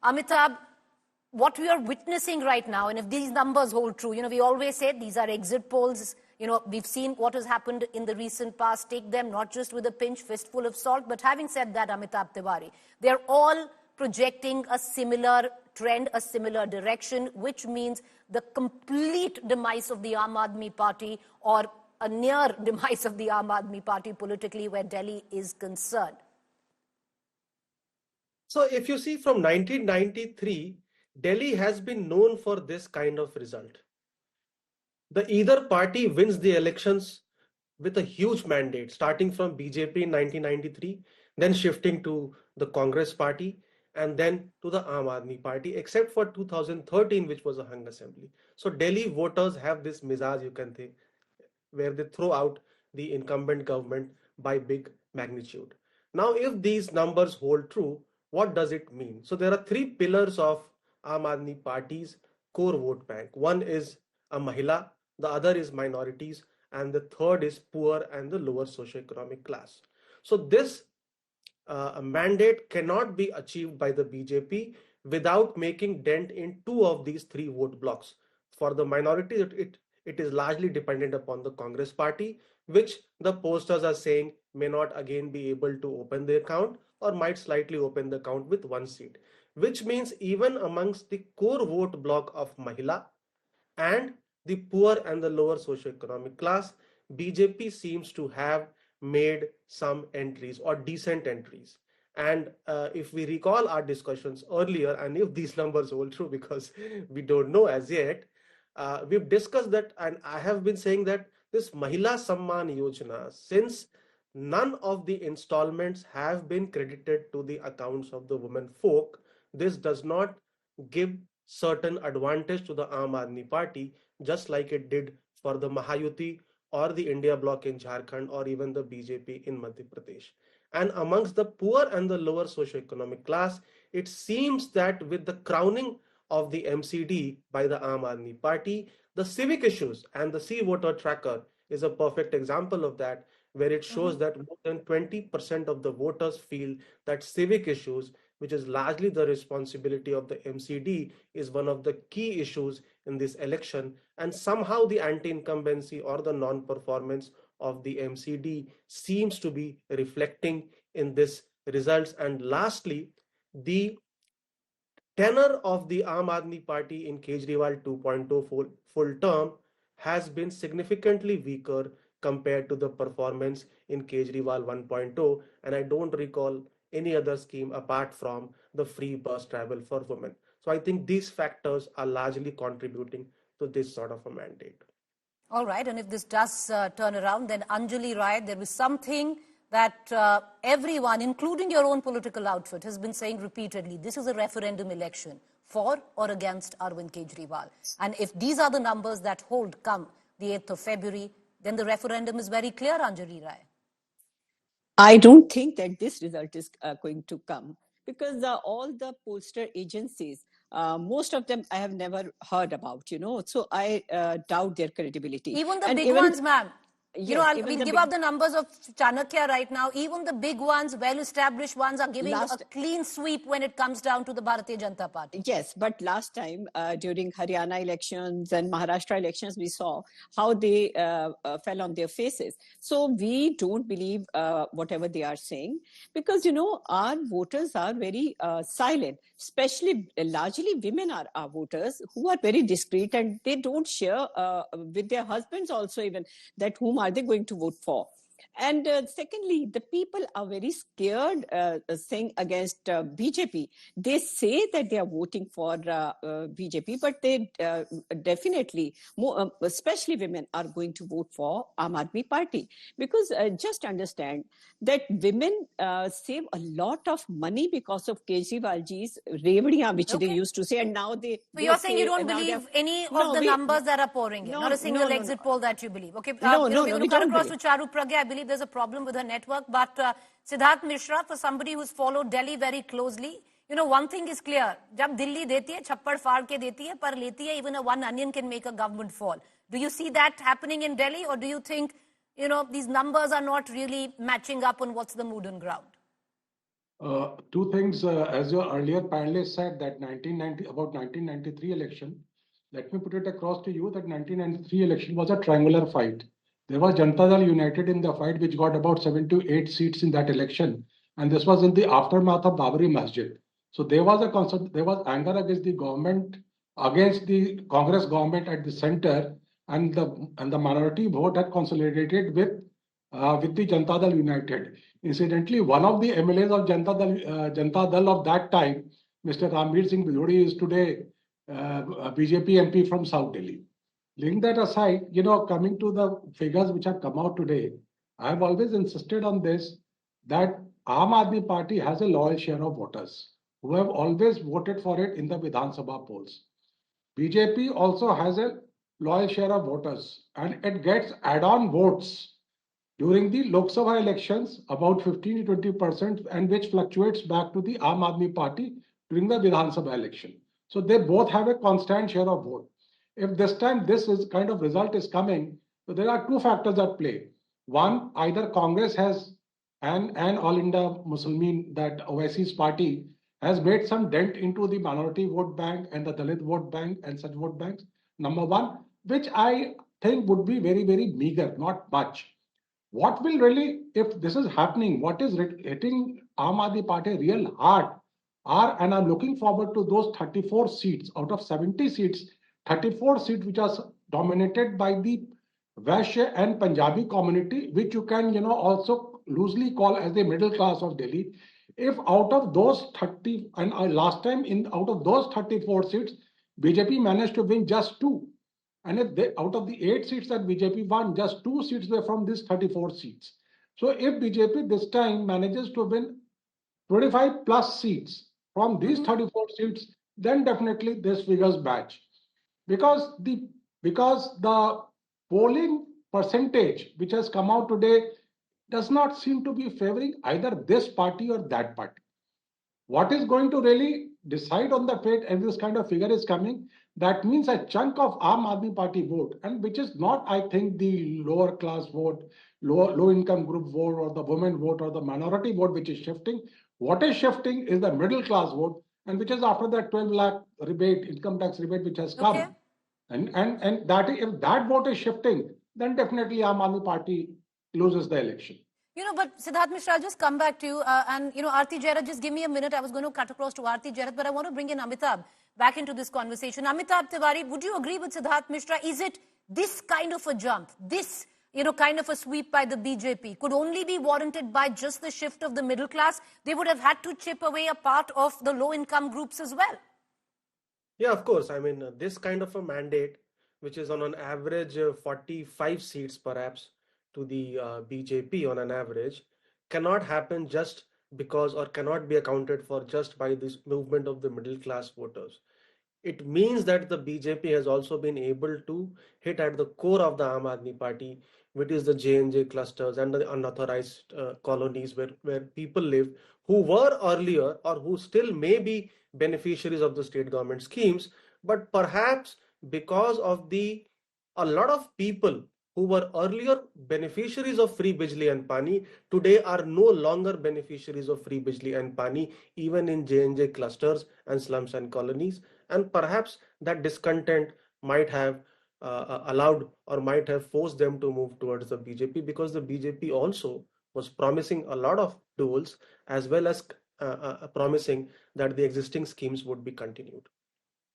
Amitabh, what we are witnessing right now, and if these numbers hold true, we always say these are exit polls. We've seen what has happened in the recent past. Take them not just with a pinch, fistful of salt. But having said that, Amitabh Tiwari, they're all projecting a similar trend, a similar direction, which means the complete demise of the Aam Aadmi Party, or a near demise of the Aam Aadmi Party politically where Delhi is concerned. So if you see from 1993, Delhi has been known for this kind of result. The either party wins the elections with a huge mandate, starting from BJP in 1993, then shifting to the Congress party, and then to the Aam Aadmi Party, except for 2013, which was a hung assembly. So Delhi voters have this mizaj, you can say, where they throw out the incumbent government by big magnitude. Now, if these numbers hold true, what does it mean? So there are three pillars of Aam Aadmi Party's core vote bank. One is a Mahila, the other is minorities, and the third is poor and the lower socioeconomic class. So this mandate cannot be achieved by the BJP without making dent in two of these three vote blocks. For the minorities, it is largely dependent upon the Congress party, which the posters are saying may not again be able to open the account or might slightly open the account with one seat, which means even amongst the core vote block of Mahila and the poor and the lower socioeconomic class, BJP seems to have made some entries or decent entries. And if we recall our discussions earlier, and if these numbers hold true, because we don't know as yet, we've discussed that, and I have been saying that this Mahila Samman Yojana, since none of the installments have been credited to the accounts of the women folk, this does not give certain advantage to the Aam Aadmi Party, just like it did for the Mahayuti or the India bloc in Jharkhand or even the BJP in Madhya Pradesh. And amongst the poor and the lower socioeconomic class, it seems that with the crowning of the MCD by the Aam Aadmi Party, the civic issues and the C voter tracker is a perfect example of that, where it shows that more than 20% of the voters feel that civic issues, which is largely the responsibility of the MCD, is one of the key issues in this election. And somehow the anti-incumbency or the non-performance of the MCD seems to be reflecting in this results. And lastly, the tenor of the Aam Aadmi Party in Kejriwal 2.0 full term has been significantly weaker compared to the performance in Kejriwal 1.0, and I don't recall any other scheme apart from the free bus travel for women. So I think these factors are largely contributing to this sort of a mandate. All right, and if this does turn around, then Anjali Rai, there was something that everyone, including your own political outfit, has been saying repeatedly. This is a referendum election for or against Arvind Kejriwal. And if these are the numbers that hold come the 8th of February, then the referendum is very clear, Anjali Rai. I don't think that this result is going to come, because all the pollster agencies, most of them I have never heard about, so I doubt their credibility. Even the big ones, ma'am. Yes, we'll give out the numbers of Chanakya right now. Even the big ones, well-established ones, are giving a clean sweep when it comes down to the Bharatiya Janata Party. Yes, but last time during Haryana elections and Maharashtra elections, we saw how they fell on their faces. So we don't believe whatever they are saying, because, our voters are very silent, especially largely women are our voters, who are very discreet, and they don't share with their husbands also even that whom are they going to vote for. And secondly, the people are very scared saying against BJP. They say that they are voting for BJP, but they definitely, more, especially women, are going to vote for Aam Aadmi Party. Because just understand that women save a lot of money because of Kejriwalji's revadiyan, which they used to say, and now they... So you're saying you don't believe any of the numbers that are pouring in? Not a single exit poll that you believe? Okay, we're going to cut across to Charu Pragya. I believe there's a problem with her network, but Siddharth Mishra, for somebody who's followed Delhi very closely, one thing is clear. Jab Delhi deti hai, chappad faad ke deti hai, par leti hai, even a one onion can make a government fall. Do you see that happening in Delhi, or do you think, these numbers are not really matching up on what's the mood on ground? Two things, as your earlier panelist said that 1990 about 1993 election. Let me put it across to you that 1993 election was a triangular fight. There was Janata Dal United in the fight, which got about 7 to 8 seats in that election, and this was in the aftermath of Babri Masjid. So there was a concern, there was anger against the government, against the Congress government at the center, and the minority vote had consolidated with the Janata Dal United. Incidentally, one of the MLAs of Janata Dal of that time, Mr. Ramveer Singh Bidhuri, is today a BJP MP from South Delhi. Leaving that aside, coming to the figures which have come out today, I have always insisted on this, that Aam Aadmi Party has a loyal share of voters who have always voted for it in the Vidhan Sabha polls. BJP also has a loyal share of voters, and it gets add-on votes during the Lok Sabha elections, about 15 to 20%, and which fluctuates back to the Aam Aadmi Party during the Vidhan Sabha election. So they both have a constant share of vote. If this time this kind of result is coming, so there are two factors at play. One, either Congress has and All India Muslimin, that OIC's party, has made some dent into the minority vote bank and the Dalit vote bank and such vote banks. Number one, which I think would be very, very meager, not much. What will really, if this is happening, what is hitting Aam Aadmi Party real hard and I'm looking forward to those 34 seats out of 70 seats, 34 seats which are dominated by the Vaishya and Punjabi community, which you can, also loosely call as the middle class of Delhi. If out of those 30, and last time out of those 34 seats, BJP managed to win just two. And if out of the 8 seats that BJP won, just 2 seats were from these 34 seats. So if BJP this time manages to win 25 plus seats from these 34 seats, then definitely this figures match. Because the polling percentage which has come out today does not seem to be favoring either this party or that party. What is going to really decide on the fate and this kind of figure is coming, that means a chunk of Aam Aadmi Party vote, and which is not, I think, the lower class vote, low income group vote, or the women vote, or the minority vote, which is shifting. What is shifting is the middle class vote, and which is after that 12 lakh rebate, income tax rebate, which has come. Okay. And that if that vote is shifting, then definitely Aam Aadmi Party loses the election. But Siddharth Mishra, I'll just come back to you. And, Aarti Jairath, just give me a minute. I was going to cut across to Aarti Jairath, but I want to bring in Amitabh back into this conversation. Amitabh Tiwari, would you agree with Siddharth Mishra? Is it this kind of a jump, this, kind of a sweep by the BJP could only be warranted by just the shift of the middle class? They would have had to chip away a part of the low-income groups as well. Yeah, of course. I mean, this kind of a mandate, which is on an average 45 seats perhaps to the BJP on an average, cannot happen just because, or cannot be accounted for just by this movement of the middle class voters. It means that the BJP has also been able to hit at the core of the Aam Aadmi Party, which is the J&J clusters and the unauthorized colonies where people live who were earlier or who still may be beneficiaries of the state government schemes, but perhaps because of a lot of people who were earlier beneficiaries of free Bijli and Pani today are no longer beneficiaries of free Bijli and Pani, even in J&J clusters and slums and colonies. And perhaps that discontent might have allowed or might have forced them to move towards the BJP, because the BJP also was promising a lot of tools, as well as promising that the existing schemes would be continued.